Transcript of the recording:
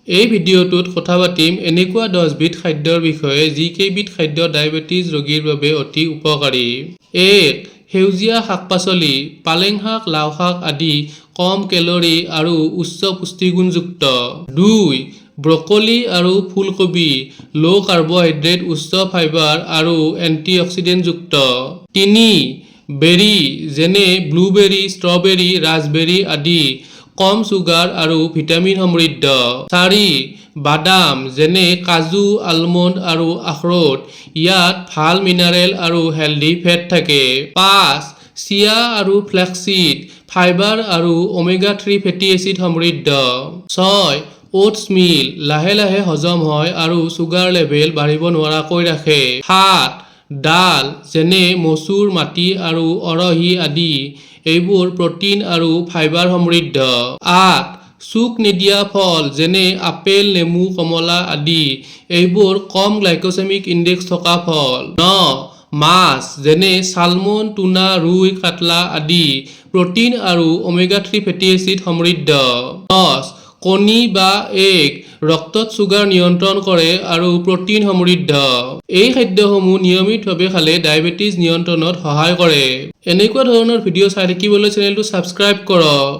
এই ভিডিঅ'টোত কথা পাতিম এনেকুৱা 10 বিধ খাদ্যৰ বিষয়ে যিকেইবিধ খাদ্য ডায়েবেটিছ ৰোগীৰ বাবে অতি উপকাৰী। 1. সেউজীয়া শাক-পাচলি, পালেং শাক, লাও শাক আদি কম কেলৰি আৰু উচ্চ পুষ্টিগুণযুক্ত। 2. ব্ৰকলি আৰু ফুলকবি, লো কাৰ্বহাইড্ৰেট, উচ্চ ফাইবাৰ আৰু এন্টিঅক্সিডেণ্টযুক্ত। 3. বেৰী যেনে ব্লুবেৰী, ষ্ট্ৰবেৰী, ৰাজবেৰী আদি কম চুগাৰ আৰু ভিটামিন সমৃদ্ধ। 4. বাদাম যেনে কাজু, আলমণ্ড আৰু আখৰোট, ইয়াত ভাল মিনাৰেল আৰু হেল্ডি ফেট থাকে। 5. চিয়া আৰু ফ্লেক্সিড, ফাইবাৰ আৰু ওমেগা 3 ফেটি এচিড সমৃদ্ধ। 6. ওটছ মিল, লাহে লাহে হজম হয় আৰু চুগাৰ লেভেল বাঢ়িব নোৱাৰাকৈ ৰাখে। 7. ডাল যেনে মচুৰ, মাটি আৰু অৰহি আদি, এইবোৰ প্ৰটিন আৰু ফাইবাৰ সমৃদ্ধ। 8. চুক নিদিয়া ফল যেনে আপেল, নেমু, কমলা আদি, এইবোৰ কম গ্লাইকোচেমিক ইনডেক্স থকা ফল। 9. মাছ যেনে চালমন, টুনা, ৰুই, কাটলা আদি, প্ৰটিন আৰু ওমেগা 3 ফেটি এচিড সমৃদ্ধ। 10. কণী বা এগ, ৰক্তত চুগাৰ নিয়ন্ত্ৰণ কৰে আৰু প্ৰটিন সমৃদ্ধ। এই খাদ্যসমূহ নিয়মিতভাৱে খালে ডায়েবেটিছ নিয়ন্ত্ৰণত সহায় কৰে। এনেকুৱা ধৰণৰ ভিডিঅ' চাই থাকিবলৈ চেনেলটো ছাবস্ক্ৰাইব কৰক।